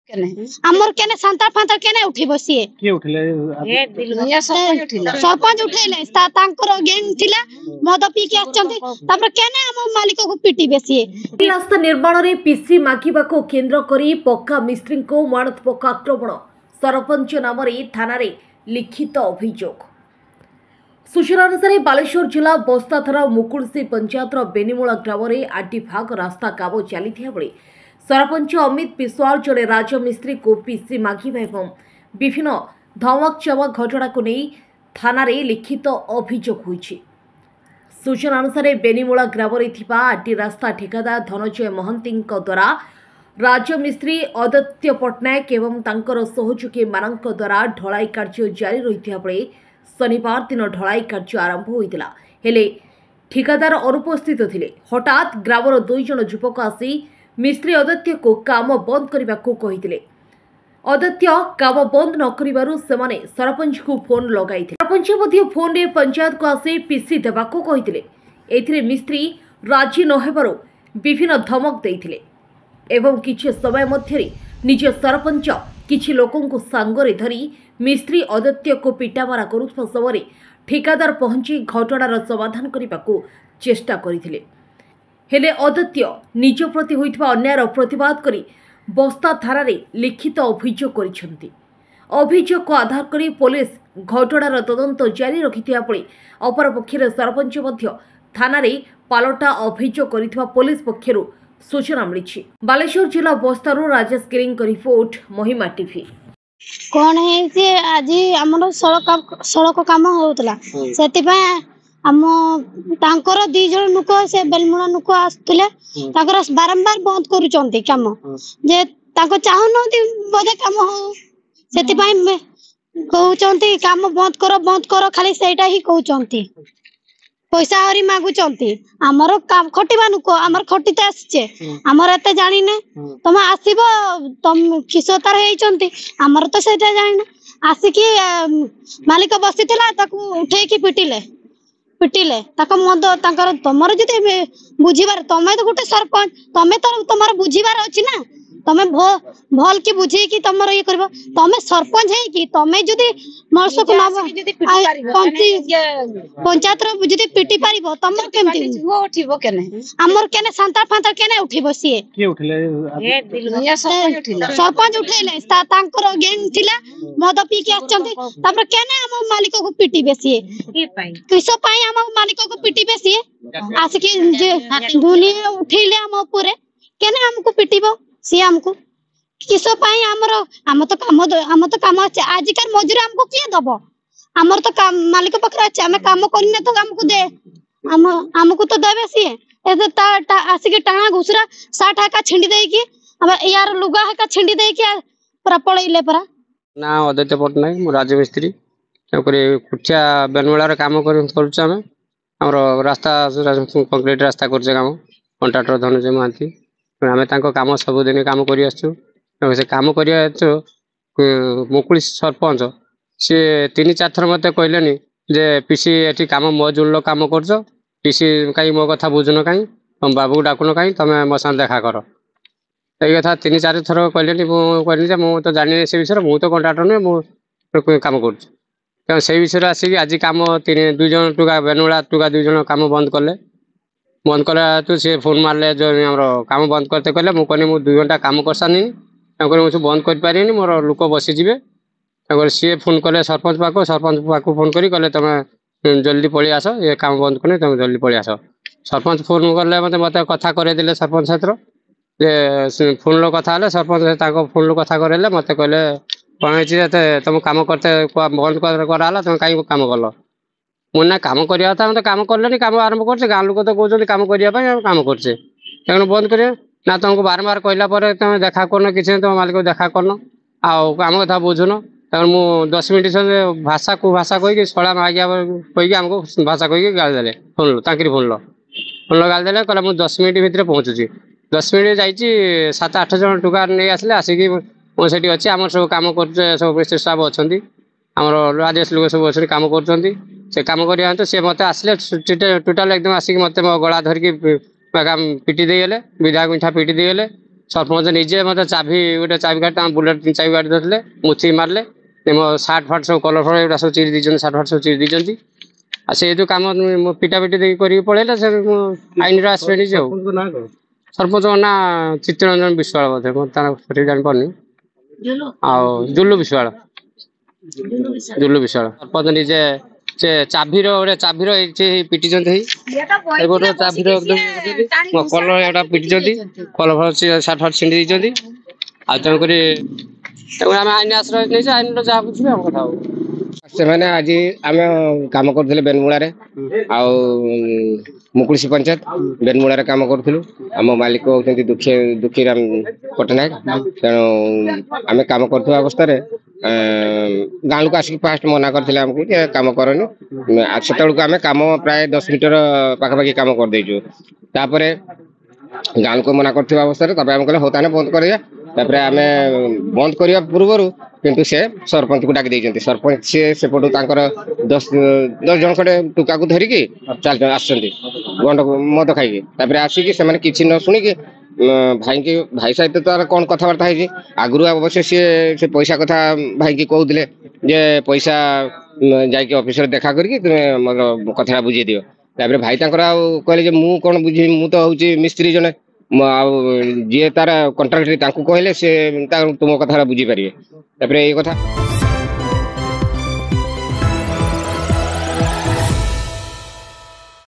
हमर केने संतार फांतार केने उठिबो सिए के उठले सरपंच उठेले तांकर गैंग थिला मद पी के आछंती तापर केने हम मालिक को पिटी बेसिए रास्ता निर्माण रे पीसी मागिबा को केंद्र करी पक्का मिस्त्री को मारणात्मक आक्रमण सरपंच नाम थाना रे लिखित अभियोग। सूचना अनुसार बालेश्वर जिला बस्ता थाना मुकुलसी पंचायत बेनीमूला ग्राम में आटी भाग रास्ता काम चली बेले सरपंच अमित विश्वाल जड़े राजमिस्त्री को पीसी मागिबा एवं विभिन्न धमक चमक घटना को नहीं थाना रे लिखित अभियोग होइछि। सूचना अनुसार बेनीमूला ग्राम में आटी रास्ता ठेकादार धनंजय महंती द्वारा राजमिस्त्री अदत्य पट्टनायक एवं तांकर सहयोगी मानक द्वारा ढलाई कार्य जारी रही बेले शनिवार दिन ढलाई कार्य आरंभ होता हेले ठिकादार अनुपस्थित थिले। हठात ग्रामर दुई जन युवक आसी मिस्त्री अदत्य को काम बंद करने को कहिथिले। अदत्य काम बंद न करिबारु सेमाने सरपंच को फोन लगाई थे। सरपंच मध्य फोन रे पंचायत को आसी पीसी देबा को कहिथिले। एथिरे मिस्त्री राजी न हेबारु विभिन्न धमक देइथिले एवं किछि समय मध्यरे निज सरपंच किछि लोकन को सांगरे धरी मिस्त्री अदत्य को पिटामारा करुवा समय ठेकादार पहुंची घटनार समाधान करने को चेष्टा करथिले। हेले अदत्य निज प्रति होइतबा अन्यायर प्रतिवाद करी बस्ता थाना रे लिखित अभियोग करिसेंती। अभियोग को आधार करी पुलिस घटनार तदंत जारी रखिथिया पळे अपरपक्षरे सरपंच मध्य थाना रे पालटा अभियोग करिथिबा पुलिस पक्षरु सूचना मिली। बालेश्वर जिला बस्तारू राजेश गिरींग रिपोर्ट महिमा टीवी। कौन है जे आज हमर सड़क काम होतला सेति पय हम तांकर दी जण नुक से बेलमुना नुक आस्तले ताकर बारंबार बंद करूचंती काम जे ताको चाहू नथि बदे काम हो सेति पय कहउचंती काम बंद करो खाली सेटा ही कहउचंती पैसा हरी मागुचंती हमर काम खटिबा नुको हमर खटिते आछे हमर एते जानि ने तमे आसीबो तम किसोतार हेचंती हमर तो सेटा जानि ने आसी कि मालिक बसितला ताकू उठे की पिटिले ताको मद ताकर तमर जते बुझिबार तमे तो गुटे सरपंच तमे तो तमर बुझिबार अछि ना तमे भल की बुझे कि तमर ये करबो तमे सरपंच है कि तमे जदी मरसो को पंचायत रो जदी पिटी पारिबो तमर केमति वो उठिबो केने हमर केने संतार फांतार केने उठिबो सिए के उठले सरपंच उठेले तांकर गैंग थिला मद पी के आछंती तापर केने हम मालिक को पिटी बेसिए किसो पाई हम मालिक को पिटी बेसिए आसे कि दुनिया उठेले हम ऊपर केने हमको पिटीबो सी हमको किसो पाई हम तो काम अच्छे आजिकार मजूरी हमको किए दबो हमर तो काम मालिक पकड़ अच्छे हमें काम करने तो हमको दे हमको तो देबे सी एते ता आसी टाणा घुसरा 60 का छिंडी दे कि हम यार लुगा का छिंडी दे कि पूरा पळैले परा ना अदत्य पट्टनायक मु राजमिस्त्री तकरे कुटिया बेनवळा रे काम करूछ हमर रास्ता कंक्रीट रास्ता करछ काम कॉन्ट्रैक्टर धनंजय महंती आम कम सबुदिन कम कर कम कर मुकुल सरपंच सी 3-4 थर मत कहले जे पीसी एटी काम मो जुड़ कम कर पीसी कहीं मो कथा बुझुन कहीं तुम बाबू डाकुन कहीं तुम मो साथ देखा कर ये कथा 3-4 थर कहले कहली मुझे तो जानी से विषय मुझे तो कॉन्ट्रैक्टर नुहे मुझे कम कर से विषय आसिक आज कम 2 जन टुका बेनुला टुका 2 जन कम बंद कले तो सी फोन मारे जो काम बंद करते कहले मुझे मुझे 2 घंटा काम कर सारे मुझे बंद कर पारे मोर लोक बसीजे सी फोन कले सरपंच पाक फोन करी कहले तुम जल्दी पलि आस ये काम बंद कर तुम जल्दी पलि आस सरपंच फोन कले मत कथा करे सरपंच सहित फोन लो कथा सरपंच फोन लो कथा करे मत कहले कौन तुम काम करते बंद कराला तुम कहीं काम कल मुझे काम करवा था तो काम कले काम आरंभ कर गाँव लोक तो कहते काम करने काम करचे बंद कर ना तुमको बारंबार कहला तुम देखा करन कि तुम मालिक देखा करन आम कथा बुझुन मुझे 10 मिनट भाषा को भाषा कहीकि शला मागिया कहीकि आमको भाषा कहीकि गालीदे फोन ताकि फोन लो गालीदे कहला मुझे 10 मिनट भितर पहुँचुची 10 मिनट जाइए 7-8 जन टुका नहीं आसिले आसिक मुझे अच्छी आम सब कम कर सब मिस्त्री स्टाफ अच्छा आम राजेश लोक सब अच्छे कम कर काम करवा तो सी मत आसिले टोटाल एकदम आसिक मत मो गला धरिकी पिटी देगले विधायक मिठा पिटी देगले सरपंच निजे मत चाबी गोटे चाबी काट बुलेट चाबी काट देते मुथी मारे मो सार्ट फाट सब कलर फल सब चिरी दी सार्ट फाट सब चिरी दी से जो कम पिटा पिटी कर पलैला से आईन आसबे सरपंच ना चित्तरंजन विश्वाल बोधे सठिक जान पानी जुल्लू विश्वाल सरपंच निजे से चाबीर गोटे चाबीर पिटी गोटे चाबीर कलर पिटी कलर फल सार्ट फाट छिंडी दी तेणुक आम आईन आश्रय नहीं आईन जहाँ बुझे आम कथा से आज आम कम कर बेनमुला मुकुलसी पंचायत बेनमुला कम करूँ आम मालिक होती दुखीराम पट्टनायक तेणु आम कम कर अवस्था गाँव को आसिक फास्ट मना करते आमको कम करनी से आम कम प्राय 10 मीटर पाखापाखि कम कर देचु गाँव को मना कर अवस्था आम कहले हो ताने बंद कर आम बंद करने पूर्व किंतु से सरपंच को डाक देते सरपंच से पटू 10 जन खड़े टुका को धरिकी चल गंड मद खाई आसिकी से किसी न शुणिकी भाई सहित तो कौन कथबार्ता है आगु अवश्य सी पैसा कथा भाई की कहते जे पैसा जाकि ऑफिस देखा करके तुम कथा बुझे दियो भाई कहले मु कौन बुझी मु तो हूँ मिस्त्री जने जी तार कंट्राक्टर कहले से तुम कथा बुझी पारे ये कथा।